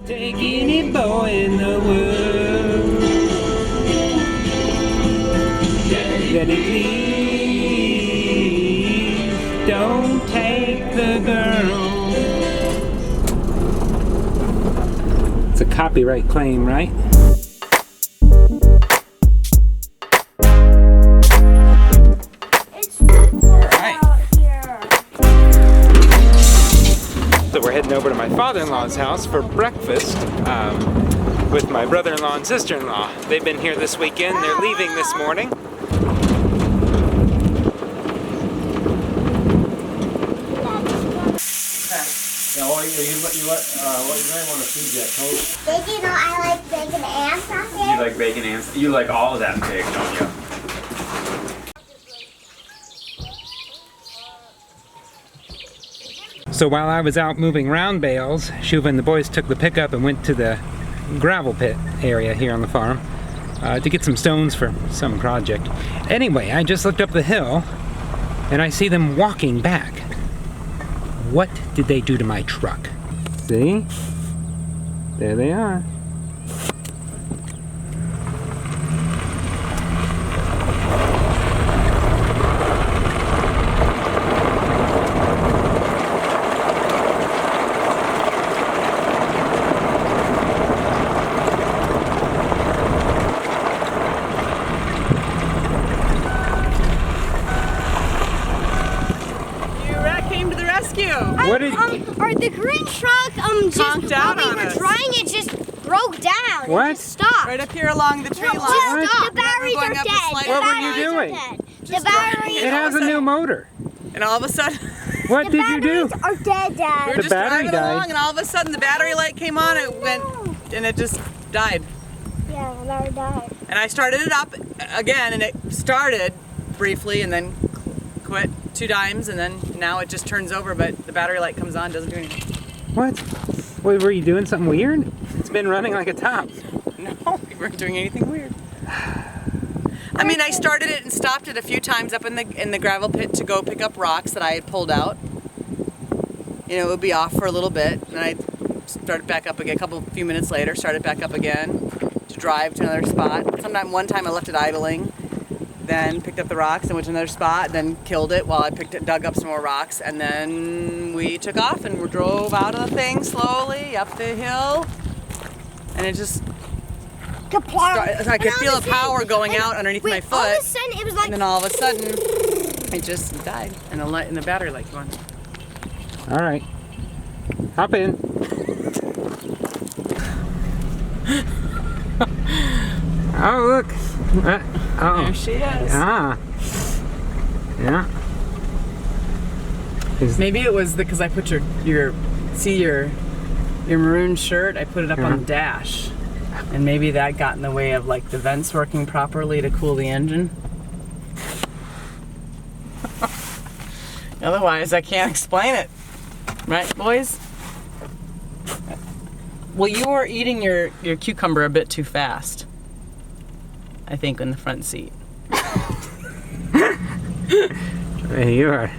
Take any boy in the world. Daddy, please don't take the girl. It's a copyright claim, right? So we're heading over to my father-in-law's house for breakfast with my brother-in-law and sister-in-law. They've been here this weekend. They're leaving this morning. Yeah, well, you might want to feed that toast. Did you know I like bacon and sausage? You like bacon and you like all of that pig, don't you? So while I was out moving round bales, Shuva and the boys took the pickup and went to the gravel pit area here on the farm to get some stones for some project. Anyway, I just looked up the hill and I see them walking back. What did they do to my truck? See? There they are. What did or the green truck just conked out while we on were us. trying, it just broke down. What? It just stopped. Right up here along the tree line. Just What? the batteries Going are up the dead. slider. The What were you batteries are doing? dead. The Just batteries. It has a new motor. And all of a sudden, What did you do? The batteries are dead, we Dad. were The just battery driving died. along, and all of a sudden the battery light came on. It went, and it just died. Yeah, the battery died. And I started it up again, and it started briefly, and then quit 2 times, and then now it just turns over. But the battery light comes on, doesn't do anything. What? Wait, were you doing something weird? It's been running like a top. No, we weren't doing anything weird. I mean, I started it and stopped it a few times up in the gravel pit to go pick up rocks that I had pulled out. You know, it would be off for a little bit, and I started back up again. A few minutes later, started back up again to drive to another spot. One time I left it idling, then picked up the rocks and went to another spot, then killed it while I dug up some more rocks, and then we took off and we drove out of the thing slowly up the hill, and it just. I could feel the power going out underneath my foot. All of a sudden, it was like. And then all of a sudden, it just died, and the battery light came on. All right. Hop in. Oh, look. Oh. There she is. Ah. Yeah. Maybe it was because I put your maroon shirt. I put it up on the dash, and maybe that got in the way of like the vents working properly to cool the engine. Otherwise, I can't explain it. Right, boys? Well, you were eating your cucumber a bit too fast, I think, in the front seat. You are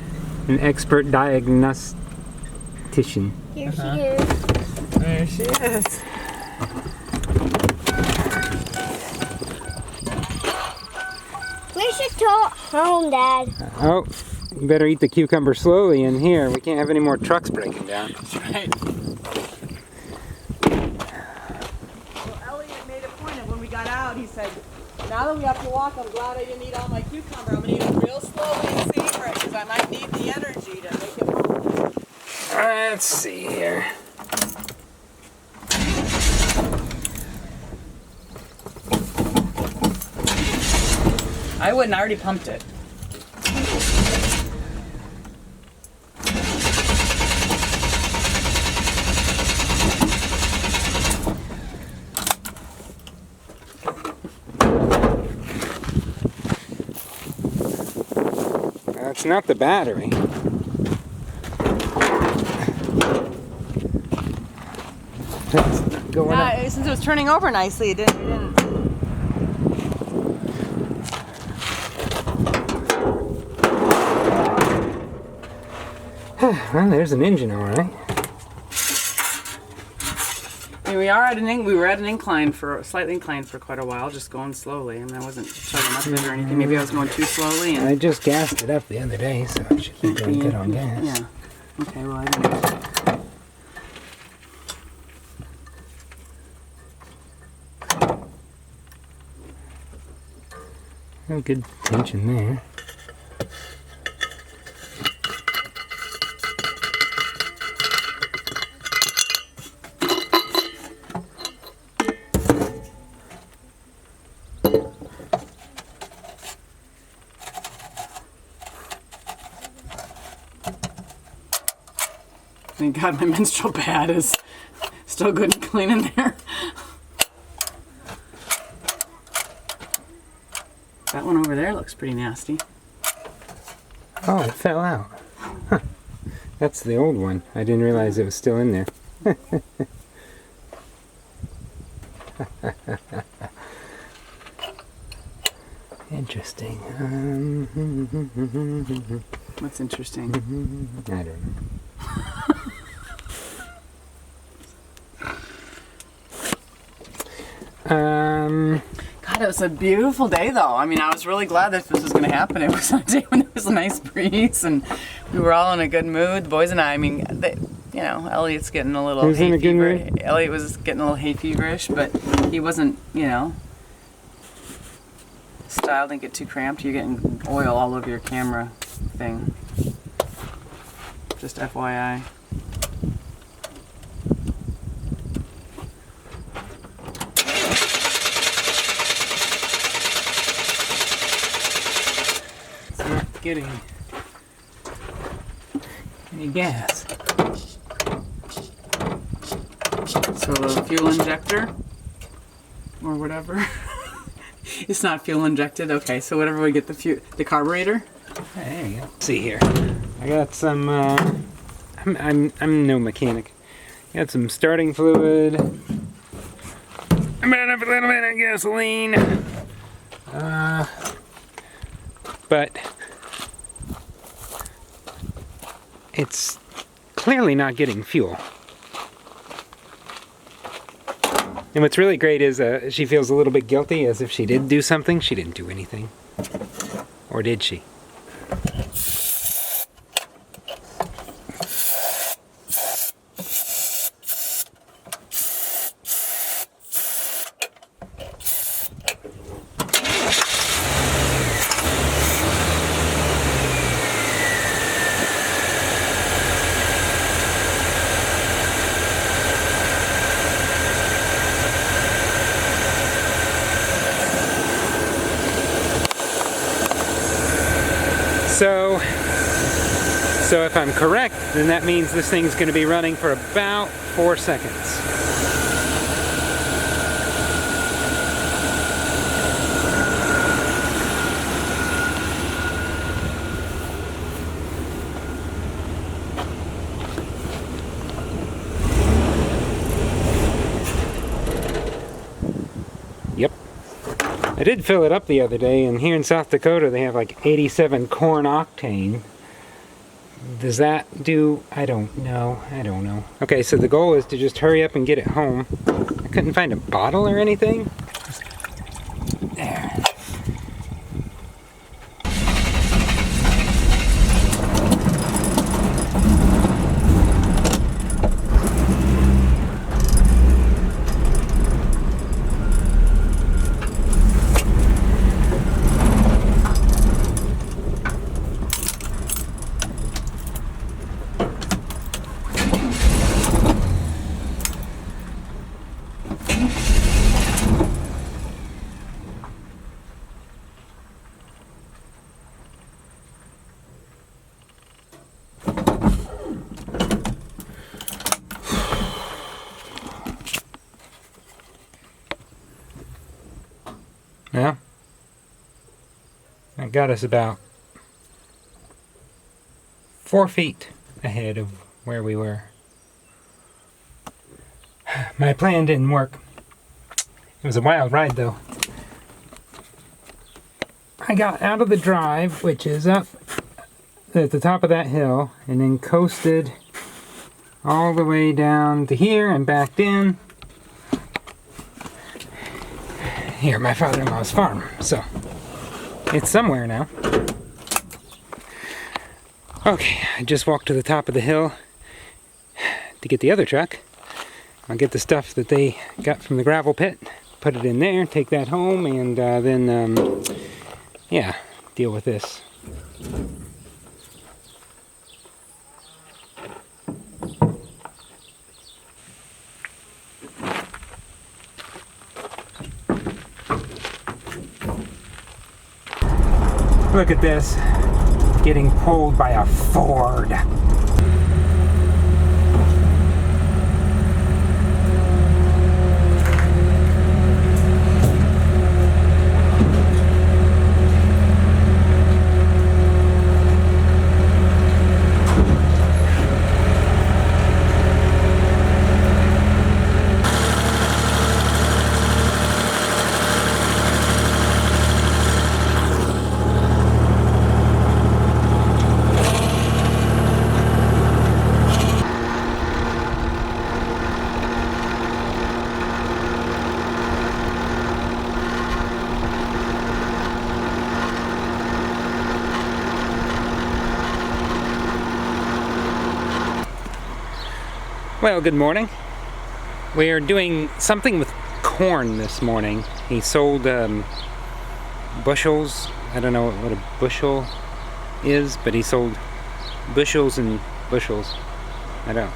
an expert diagnostician. Here she is. There she is. We should go home, Dad. Oh, you better eat the cucumber slowly in here. We can't have any more trucks breaking down. That's right. Well, Elliot made a point of when we got out, he said, now that we have to walk, I'm glad I didn't eat all my cucumber. I'm going to eat it real slowly and savor it because I might need the energy to make it work. Let's see here. I wouldn't, I already pumped it. That's not the battery. That's not going up. Yeah, since it was turning over nicely, it didn't. Well, there's an engine, all right. I mean, we were at an incline slightly inclined for quite a while, just going slowly. I mean, I wasn't chugging up it or anything. Maybe I was going too slowly. And I just gassed it up the other day, so I should keep doing good on gas. Yeah. Okay, well, I didn't. Oh, good tension there. Thank God my menstrual pad is still good and clean in there. That one over there looks pretty nasty. Oh, it fell out. Huh. That's the old one. I didn't realize it was still in there. Interesting. What's interesting? I don't know. God, it was a beautiful day, though. I mean, I was really glad that this was going to happen. It was a day when there was a nice breeze, and we were all in a good mood. The boys and I mean, you know, Elliot's getting a little Who's in a good mood? Elliot was getting a little hay feverish, but he wasn't, you know, style didn't get too cramped. You're getting oil all over your camera thing. Just FYI. Getting any gas. So the fuel injector or whatever. It's not fuel injected. Okay, so whatever we get the carburetor. There you go. Let's see here. I got some. I'm no mechanic. Got some starting fluid. About a little bit of gasoline. But it's clearly not getting fuel. And what's really great is she feels a little bit guilty, as if she did do something. She didn't do anything. Or did she? So if I'm correct, then that means this thing's going to be running for about 4 seconds. Yep. I did fill it up the other day, and here in South Dakota they have like 87 corn octane. Does that do? I don't know. Okay, so the goal is to just hurry up and get it home. I couldn't find a bottle or anything. There. Yeah, that got us about 4 feet ahead of where we were. My plan didn't work. It was a wild ride, though. I got out of the drive, which is up at the top of that hill, and then coasted all the way down to here and backed in. here at my father-in-law's farm. So it's somewhere now. Okay, I just walked to the top of the hill to get the other truck. I'll get the stuff that they got from the gravel pit, put it in there, take that home, and then, yeah, deal with this. Look at this, getting pulled by a Ford. Well, good morning. We're doing something with corn this morning. He sold bushels. I don't know what a bushel is, but he sold bushels and bushels. I don't.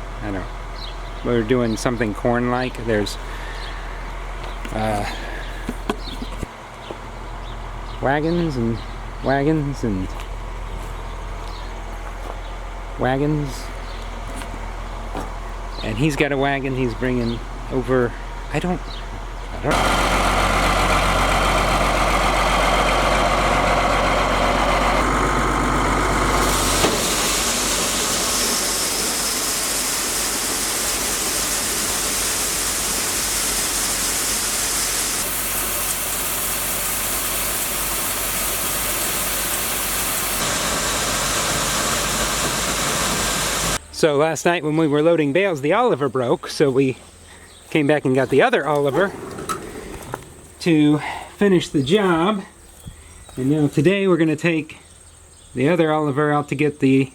We're doing something corn-like. There's wagons and wagons and wagons. And he's got a wagon he's bringing over. I don't. So last night when we were loading bales, the Oliver broke, so we came back and got the other Oliver to finish the job. And now today we're going to take the other Oliver out to get the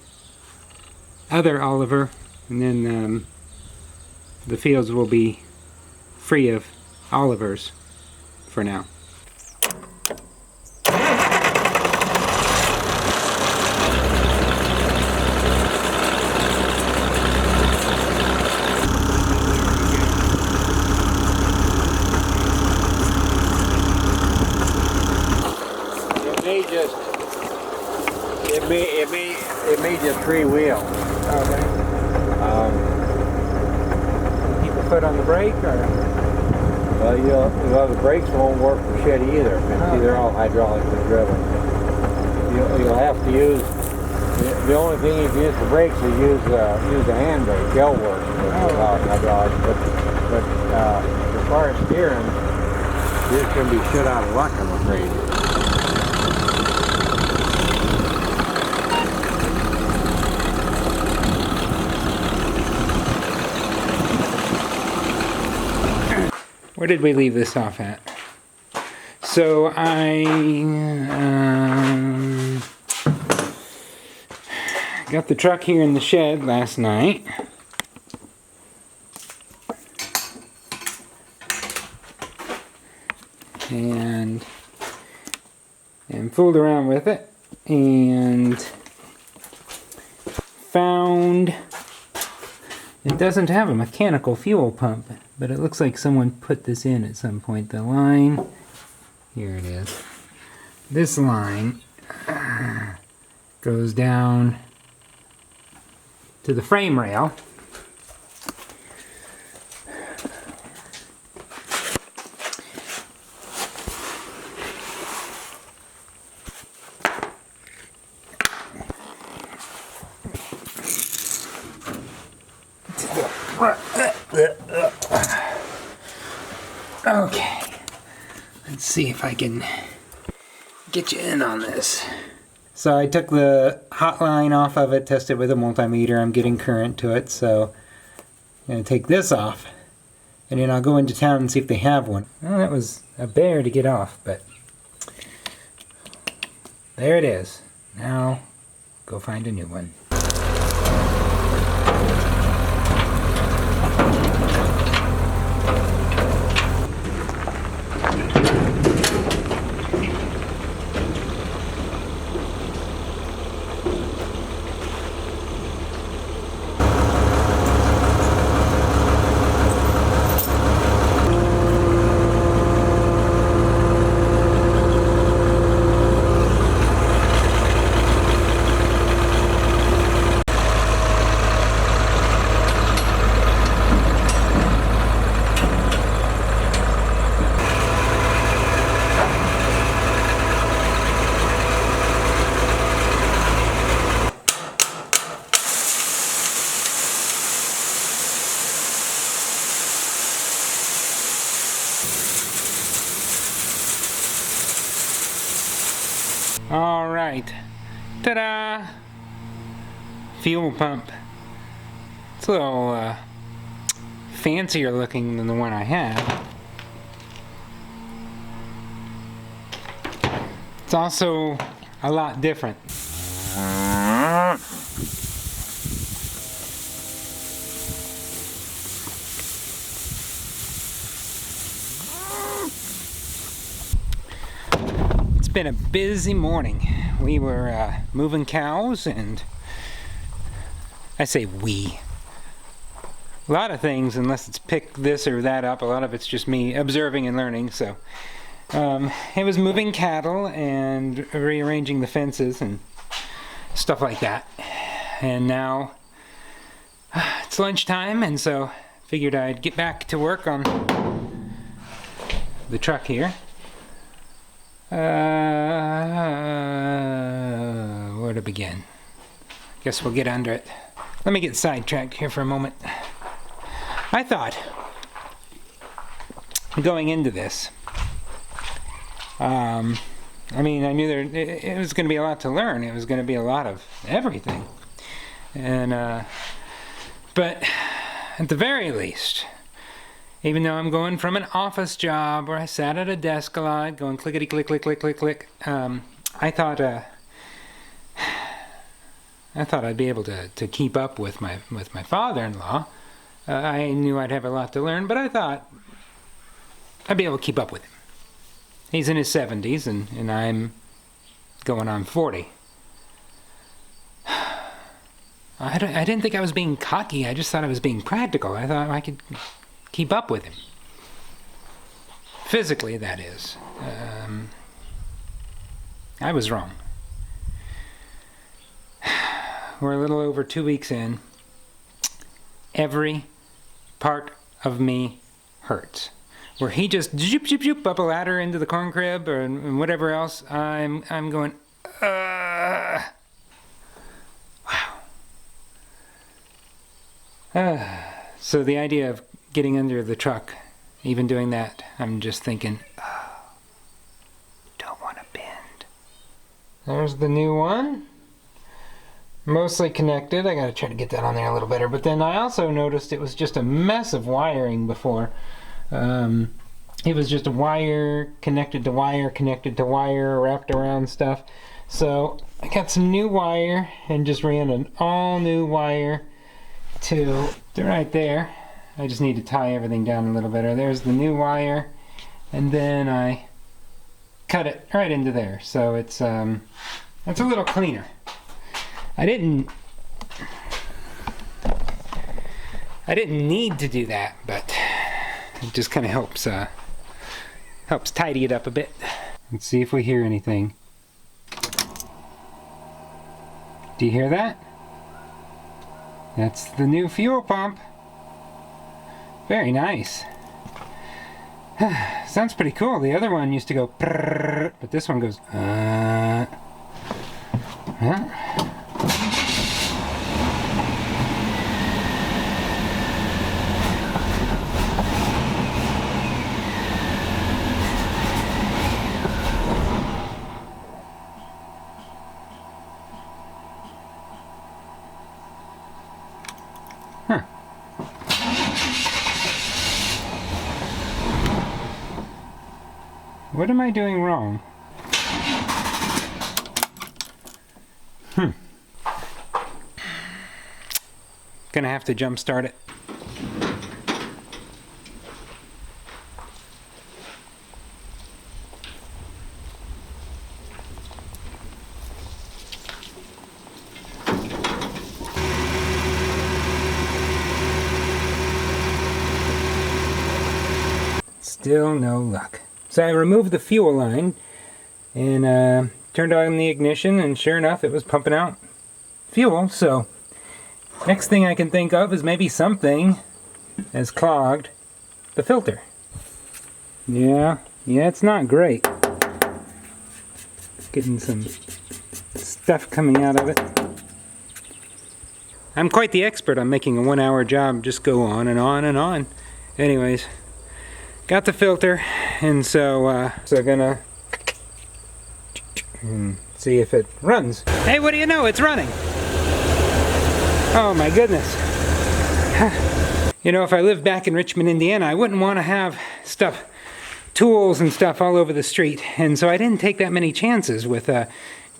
other Oliver, and then the fields will be free of Olivers for now. It may just three-wheel. Okay. Keep a foot on the brake, or? Well, the brakes won't work for shit either. See, they're all hydraulically driven. You'll have to use. The only thing you can use for brakes is use the handbrake. They'll work without hydraulics. But as far as steering, you're just going to be shit out of luck, I'm afraid. Where did we leave this off at? So I got the truck here in the shed last night. And fooled around with it and found it doesn't have a mechanical fuel pump, but it looks like someone put this in at some point. The line, here it is. This line goes down to the frame rail. Okay, let's see if I can get you in on this. So I took the hot line off of it, tested with a multimeter. I'm getting current to it, so I'm going to take this off and then I'll go into town and see if they have one. Well, that was a bear to get off, but there it is. Now, go find a new one. All right, ta-da! Fuel pump. It's a little fancier looking than the one I had. It's also a lot different. It's been a busy morning. We were moving cows, and I say we. A lot of things, unless it's pick this or that up, a lot of it's just me observing and learning. So it was moving cattle and rearranging the fences and stuff like that. And now it's lunchtime, and so figured I'd get back to work on the truck here. Where to begin? Guess we'll get under it. Let me get sidetracked here for a moment. I thought, going into this, I mean, I knew it was going to be a lot to learn. It was going to be a lot of everything. And, but at the very least, even though I'm going from an office job where I sat at a desk a lot, going clickety click, click, click, click, click, I thought I'd be able to keep up with my father-in-law. I knew I'd have a lot to learn, but I thought I'd be able to keep up with him. He's in his 70s, and I'm going on 40. I didn't think I was being cocky. I just thought I was being practical. I thought I could keep up with him. Physically, that is. I was wrong. We're a little over 2 weeks in. Every part of me hurts. Where he just zoop, zoop, zoop up a ladder into the corn crib or and whatever else, I'm going, wow. So the idea of getting under the truck, even doing that, I'm just thinking, don't want to bend. There's the new one. Mostly connected. I gotta try to get that on there a little better. But then I also noticed it was just a mess of wiring before. It was just a wire connected to wire wrapped around stuff. So I got some new wire and just ran an all new wire to right there. I just need to tie everything down a little better. There's the new wire, and then I cut it right into there. So it's a little cleaner. I didn't need to do that, but it just kind of helps tidy it up a bit. Let's see if we hear anything. Do you hear that? That's the new fuel pump. Very nice. Sounds pretty cool. The other one used to go prrrr, but this one goes huh? What am I doing wrong? Gonna have to jump start it. Still no luck. So I removed the fuel line and turned on the ignition, and sure enough it was pumping out fuel. So next thing I can think of is maybe something has clogged the filter. Yeah, it's not great. Getting some stuff coming out of it. I'm quite the expert on making a 1-hour job just go on and on and on. Anyways, got the filter, and so gonna see if it runs. Hey, what do you know? It's running. Oh my goodness. You know, if I lived back in Richmond, Indiana, I wouldn't want to have tools and stuff all over the street, and so I didn't take that many chances with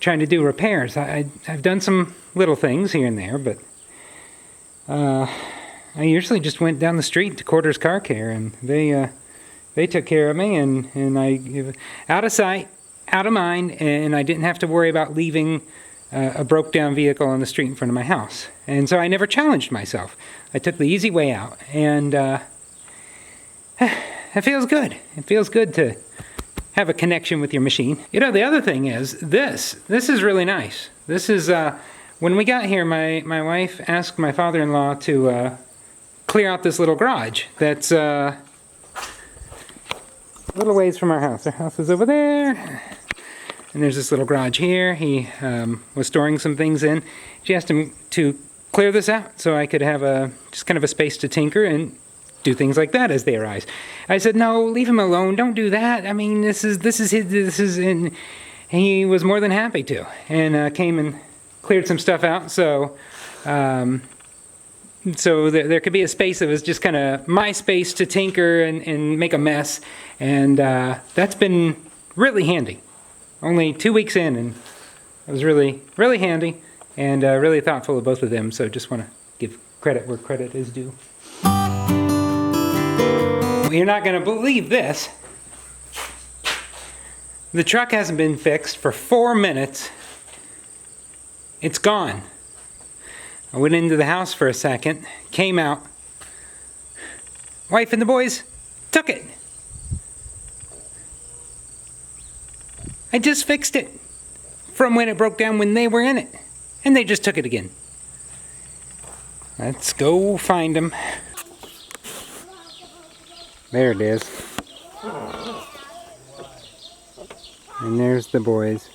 trying to do repairs. I've done some little things here and there, but I usually just went down the street to Quarters Car Care, and they took care of me, and I out of sight, out of mind, and I didn't have to worry about leaving a broke down vehicle on the street in front of my house. And so I never challenged myself. I took the easy way out, and it feels good. It feels good to have a connection with your machine. You know, the other thing is this is really nice. This is when we got here, my wife asked my father-in-law to clear out this little garage that's a little ways from our house. Our house is over there. And there's this little garage here. He was storing some things in. She asked him to clear this out so I could have just kind of a space to tinker and do things like that as they arise. I said, no, leave him alone. Don't do that. I mean, this is and he was more than happy to, and came and cleared some stuff out. So there could be a space that was just kind of my space to tinker and make a mess, and that's been really handy. Only 2 weeks in, and it was really, really handy, and really thoughtful of both of them, so just want to give credit where credit is due. You're not going to believe this. The truck hasn't been fixed for 4 minutes. It's gone. I went into the house for a second, came out. Wife and the boys took it. I just fixed it from when it broke down when they were in it. And they just took it again. Let's go find them. There it is. And there's the boys.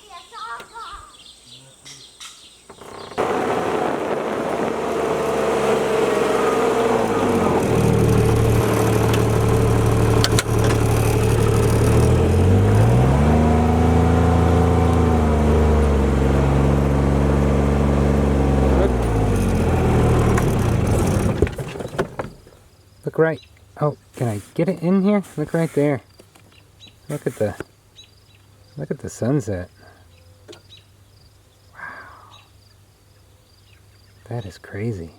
Look right. Oh, can I get it in here? Look right there. Look at the sunset. Wow. That is crazy.